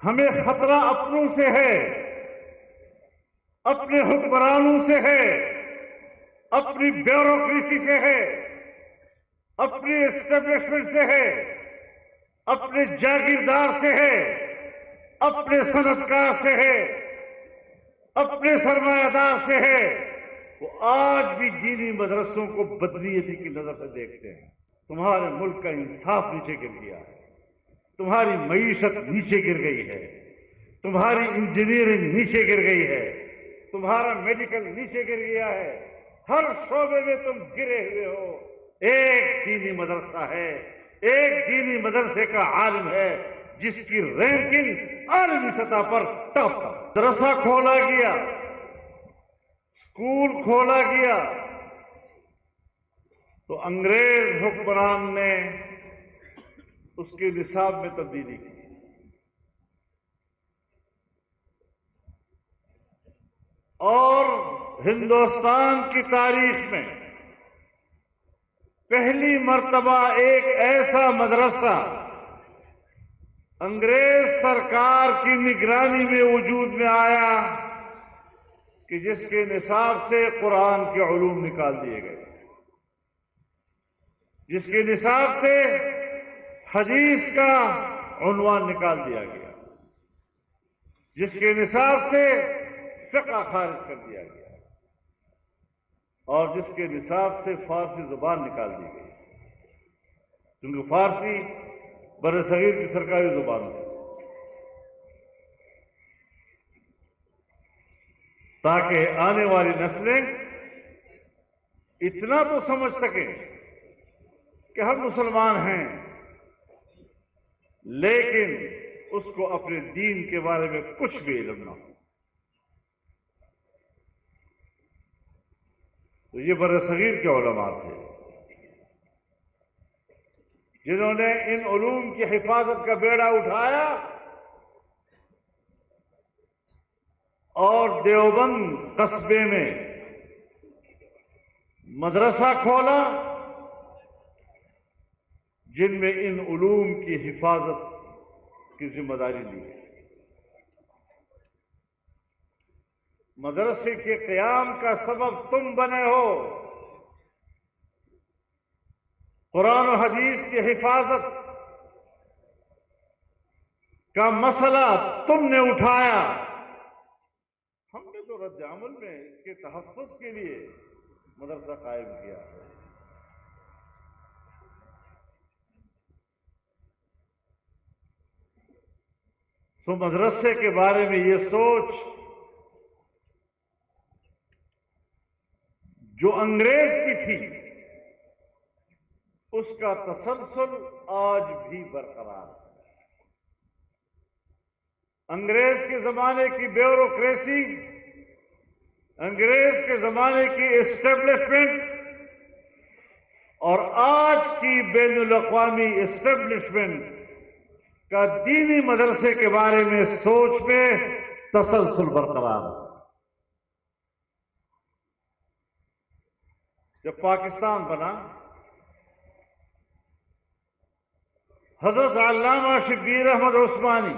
ہمیں خطرہ اپنوں سے ہے، اپنے حکمرانوں سے ہے، اپنی بیوروکریسی سے ہے، اپنی اسٹیبلشمنٹ سے ہے، اپنے جاگیردار سے ہے، اپنے صنعتکار سے ہے، اپنے سرمایہ دار سے ہے۔ وہ آج بھی دینی مدرسوں کو بدنیتی کی نظر سے دیکھتے ہیں۔ تمہارے ملک کا انصاف نیچے گر گیا ہے، تمہاری معیشت نیچے گر گئی ہے، تمہاری انجینئرنگ نیچے گر گئی ہے، تمہارا میڈیکل نیچے گر گیا ہے، ہر شعبے میں تم گرے ہوئے ہو۔ ایک دینی مدرسہ ہے، ایک دینی مدرسے کا عالم ہے جس کی رینکنگ عالمی سطح پر ٹاپ پر۔ مدرسہ کھولا گیا، اسکول کھولا گیا تو انگریز حکمران نے اس کے نصاب میں تبدیلی کی۔ اور ہندوستان کی تاریخ میں پہلی مرتبہ ایک ایسا مدرسہ انگریز سرکار کی نگرانی میں وجود میں آیا کہ جس کے نصاب سے قرآن کے علوم نکال دیے گئے، جس کے نصاب سے حدیث کا عنوان نکال دیا گیا، جس کے نصاب سے فقہ خارج کر دیا گیا، اور جس کے نصاب سے فارسی زبان نکال دی گئی، کیونکہ فارسی برصغیر کی سرکاری زبان ہے، تاکہ آنے والی نسلیں اتنا تو سمجھ سکیں کہ ہم مسلمان ہیں، لیکن اس کو اپنے دین کے بارے میں کچھ بھی علم نہ ہو۔ تو یہ برصغیر کے علماء تھے جنہوں نے ان علوم کی حفاظت کا بیڑا اٹھایا اور دیوبند قصبے میں مدرسہ کھولا جن میں ان علوم کی حفاظت کی ذمہ داری لی ہے۔ مدرسے کے قیام کا سبب تم بنے ہو، قرآن و حدیث کی حفاظت کا مسئلہ تم نے اٹھایا، ہم نے تو رد عمل میں اس کے تحفظ کے لیے مدرسہ قائم کیا ہے۔ سو مدرسے کے بارے میں یہ سوچ جو انگریز کی تھی اس کا تسلسل آج بھی برقرار ہے۔ انگریز کے زمانے کی بیوروکریسی، انگریز کے زمانے کی اسٹیبلشمنٹ اور آج کی بین الاقوامی اسٹیبلشمنٹ کا دینی مدرسے کے بارے میں سوچ میں تسلسل برقرار ہے۔ جب پاکستان بنا، حضرت علامہ شبیر احمد عثمانی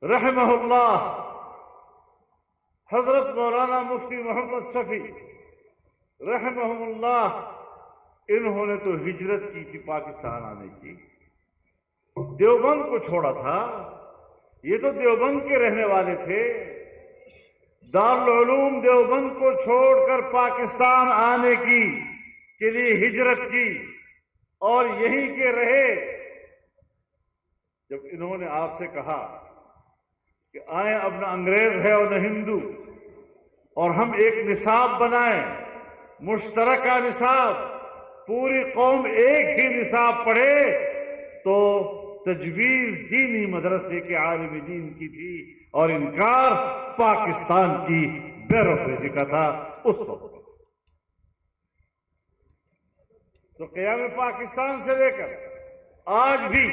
رحمہ اللہ، حضرت مولانا مفتی محمد شفیع رحمہ اللہ، انہوں نے تو ہجرت کی تھی پاکستان آنے کی، دیوبند کو چھوڑا تھا، یہ تو دیوبند کے رہنے والے تھے، دارالعلوم دیوبند کو چھوڑ کر پاکستان آنے کی کے لیے ہجرت کی اور یہیں کے رہے۔ جب انہوں نے آپ سے کہا کہ آئیں، اب نہ انگریز ہے اور نہ ہندو، اور ہم ایک نصاب بنائیں، مشترکہ نصاب، پوری قوم ایک ہی نصاب پڑھے، تو تجویز دینی مدرسے کے عالم دین کی تھی اور انکار پاکستان کی بیوروکریسی کا تھا اس وقت۔ تو قیام پاکستان سے لے کر آج بھی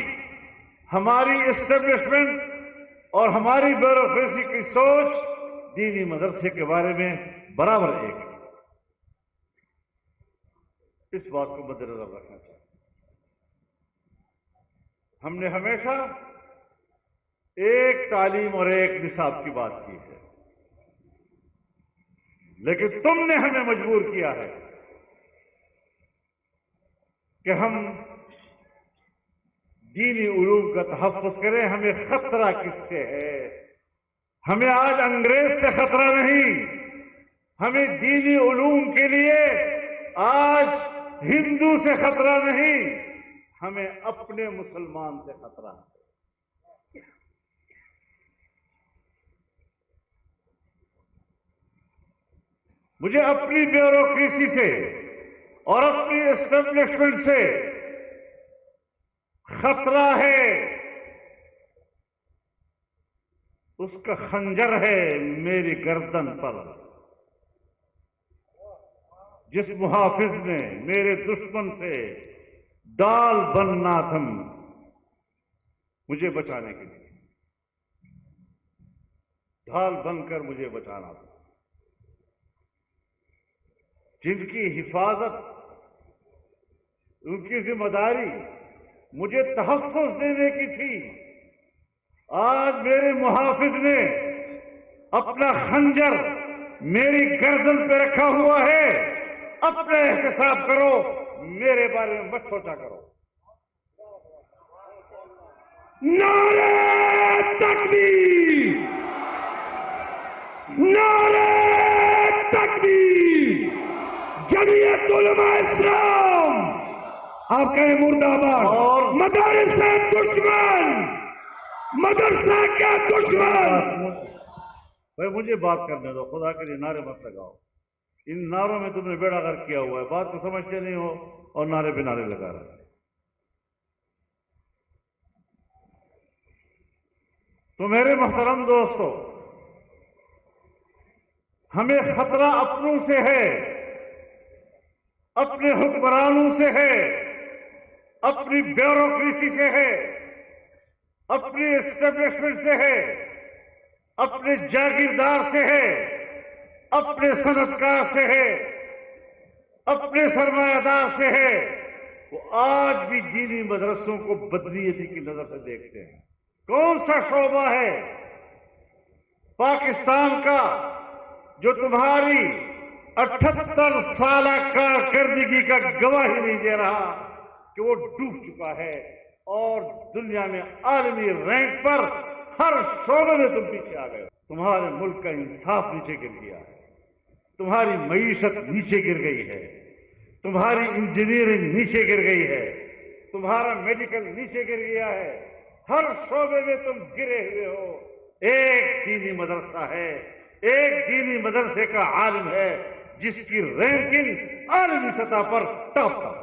ہماری اسٹیبلشمنٹ اور ہماری بیوروکریسی کی سوچ دینی مدرسے کے بارے میں برابر ایک ہے۔ اس بات کو مد نظر رکھنا چاہیے۔ ہم نے ہمیشہ ایک تعلیم اور ایک نصاب کی بات کی ہے، لیکن تم نے ہمیں مجبور کیا ہے کہ ہم دینی علوم کا تحفظ کریں۔ ہمیں خطرہ کس سے ہے؟ ہمیں آج انگریز سے خطرہ نہیں، ہمیں دینی علوم کے لیے آج ہندو سے خطرہ نہیں، ہمیں اپنے مسلمان سے خطرہ ہے۔ مجھے اپنی بیوروکریسی سے اور اپنی اسٹیبلشمنٹ سے خطرہ ہے، اس کا خنجر ہے میری گردن پر۔ جس محافظ نے میرے دشمن سے ڈال بننا تھا مجھے بچانے کے لیے، ڈھال بن کر مجھے بچانا تھا، جن کی حفاظت، ان کی ذمہ داری مجھے تحفظ دینے کی تھی، آج میرے محافظ نے اپنا خنجر میری گردن پہ رکھا ہوا ہے۔ اپنا احتساب کرو، میرے بارے میں مت سوچا کرو۔ نعرہ تکبیر! نعرہ تکبیر! جمعیت علماء اسلام آپ کہیں مرد آباد! اور مدارس دشمن، مدرسہ کا دشمن! بھائی مجھے بات کرنے دو، خدا کے لیے نعرے مت لگاؤ۔ ان نعروں میں تم نے بیڑا غرق کیا ہوا ہے، بات کو سمجھتے نہیں ہو اور نعرے پہ نعرے لگا رہے۔ تو میرے محترم دوستو، ہمیں خطرہ اپنوں سے ہے، اپنے حکمرانوں سے ہے، اپنی بیوروکریسی سے ہے، اپنی اسٹیبلشمنٹ سے ہے، اپنے جاگیردار سے ہے، اپنے صنعتکار سے ہے، اپنے سرمایہ دار سے ہے۔ وہ آج بھی دینی مدرسوں کو بدنیتی کی نظر سے دیکھتے ہیں۔ کون سا شعبہ ہے پاکستان کا جو تمہاری 78 سالہ کارکردگی کا گواہی نہیں دے رہا کہ وہ ڈوب چکا ہے اور دنیا میں عالمی رینک پر ہر شعبے میں تم پیچھے آ گئے؟ تمہارے ملک کا انصاف نیچے گر گیا ہے، تمہاری معیشت نیچے گر گئی ہے، تمہاری انجینئرنگ نیچے گر گئی ہے، تمہارا میڈیکل نیچے گر گیا ہے، ہر شعبے میں تم گرے ہوئے ہو۔ ایک دینی مدرسہ ہے، ایک دینی مدرسے کا عالم ہے جس کی رینکنگ عالمی سطح پر ٹاپ پر۔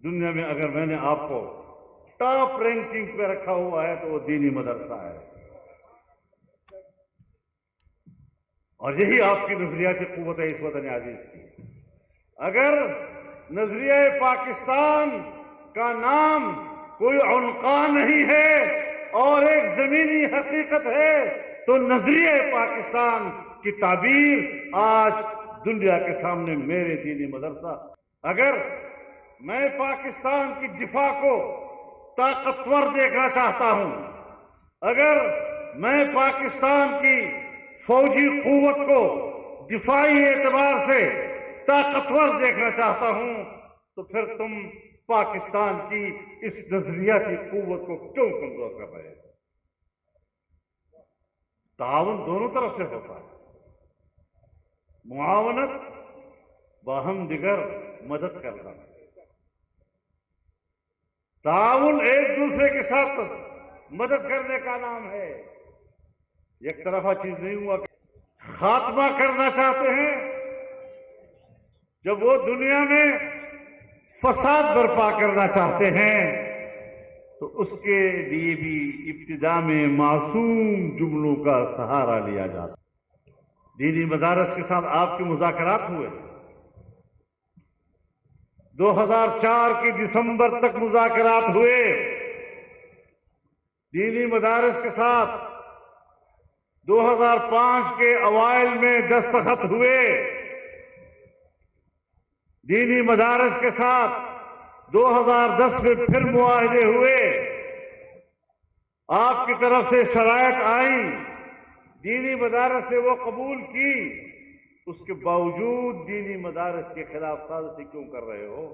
دنیا میں اگر میں نے آپ کو ٹاپ رینکنگ پہ رکھا ہوا ہے تو وہ دینی مدرسہ ہے، اور یہی آپ کی نظریاتی قوت ہے اس وطن عزیز کی۔ اگر نظریہ پاکستان کا نام کوئی عنقا نہیں ہے اور ایک زمینی حقیقت ہے تو نظریہ پاکستان کی تعبیر آج دنیا کے سامنے میرے دینی مدرسہ۔ اگر میں پاکستان کی دفاع کو طاقتور دیکھنا چاہتا ہوں، اگر میں پاکستان کی فوجی قوت کو دفاعی اعتبار سے طاقتور دیکھنا چاہتا ہوں، تو پھر تم پاکستان کی اس نظریاتی قوت کو کیوں کمزور کر رہے ہو؟ تعاون دونوں طرف سے ہوتا ہے، معاونت باہم دیگر مدد کرنا، تعاون ایک دوسرے کے ساتھ مدد کرنے کا نام ہے۔ ایک طرفہ چیز نہیں ہوا۔ خاتمہ کرنا چاہتے ہیں، جب وہ دنیا میں فساد برپا کرنا چاہتے ہیں تو اس کے لیے بھی ابتدا میں معصوم جملوں کا سہارا لیا جاتا ہے۔ دینی مدارس کے ساتھ آپ کے مذاکرات ہوئے، 2004 کی دسمبر تک مذاکرات ہوئے، دینی مدارس کے ساتھ 2005 کے اوائل میں دستخط ہوئے، دینی مدارس کے ساتھ 2010 میں پھر معاہدے ہوئے، آپ کی طرف سے شرائط آئیں، دینی مدارس نے وہ قبول کی، اس کے باوجود دینی مدارس کے خلاف سازشی کیوں کر رہے ہو؟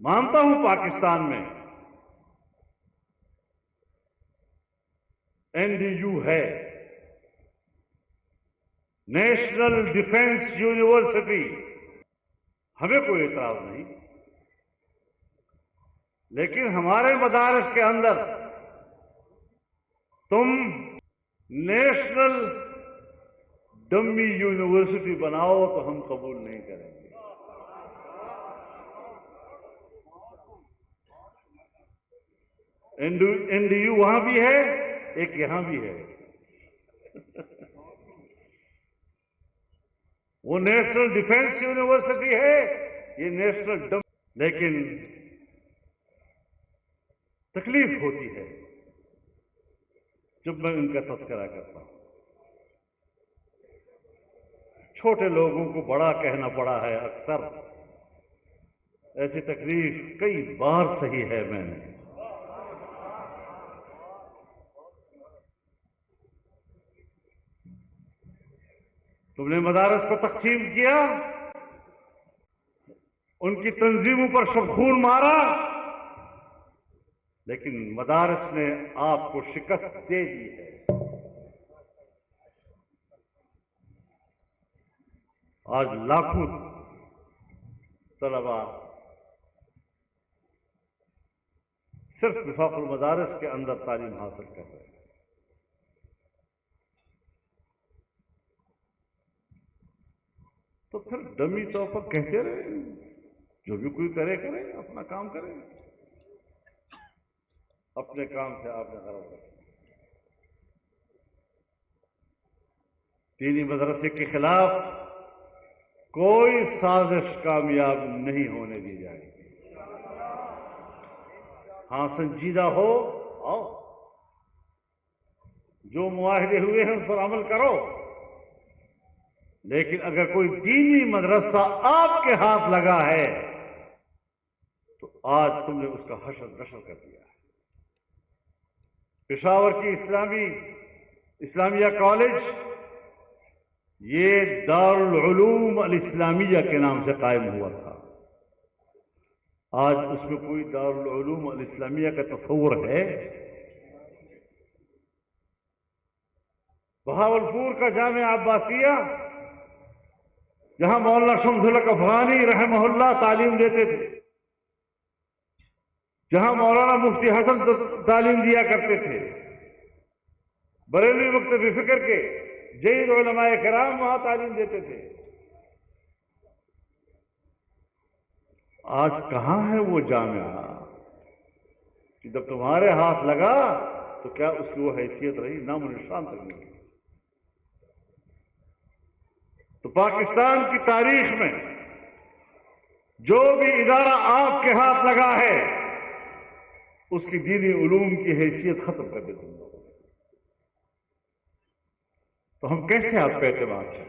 مانتا ہوں پاکستان میں NDU ہے، نیشنل ڈیفنس یونیورسٹی، ہمیں کوئی اعتراض نہیں، لیکن ہمارے مدارس کے اندر تم نیشنل ڈمی یونیورسٹی بناؤ تو ہم قبول نہیں کریں گے۔ NDU وہاں بھی ہے، ایک یہاں بھی ہے، وہ نیشنل ڈیفنس یونیورسٹی ہے، یہ نیشنل ڈم، لیکن تکلیف ہوتی ہے جب میں ان کا تذکرہ کرتا ہوں۔ چھوٹے لوگوں کو بڑا کہنا پڑا ہے اکثر، ایسی تکلیف کئی بار سہی ہے میں نے۔ تم نے مدارس کو تقسیم کیا، ان کی تنظیموں پر سب خون مارا، لیکن مدارس نے آپ کو شکست دے دی ہے۔ آج لاکھوں طلباء صرف وفاق المدارس کے اندر تعلیم حاصل کر رہے ہیں۔ تو پھر ڈمی طور پر کہتے رہے، جو بھی کوئی کرے اپنا کام کرے، اپنے کام سے آپ نے غرض رکھا۔ دینی مدرسے کے خلاف کوئی سازش کامیاب نہیں ہونے دی جائے گی۔ ہاں سنجیدہ ہو، آؤ، جو معاہدے ہوئے ہیں اس پر عمل کرو، لیکن اگر کوئی دینی مدرسہ آپ کے ہاتھ لگا ہے تو آج تم نے اس کا حشر نشر کر دیا ہے۔ پشاور کی اسلامیہ کالج یہ دارالعلوم الاسلامیہ کے نام سے قائم ہوا تھا، آج اس میں کوئی دارالعلوم الاسلامیہ کا تصور ہے؟ بہاولپور کا جامعہ عباسیہ، جہاں مولانا شمس الحق افغانی رحمہ اللہ تعلیم دیتے تھے، جہاں مولانا مفتی حسن تعلیم دیا کرتے تھے، بریلوی مکتب فکر کے جید علماء کرام وہاں تعلیم دیتے تھے، آج کہاں ہے وہ جامعہ کہ جب تمہارے ہاتھ لگا تو کیا اس کی وہ حیثیت رہی؟ نام و نشان تک نہیں۔ تو پاکستان کی تاریخ میں جو بھی ادارہ آپ کے ہاتھ لگا ہے اس کی دینی علوم کی حیثیت ختم کر دے تم لوگ، تو ہم کیسے آپ پہ اعتماد کریں؟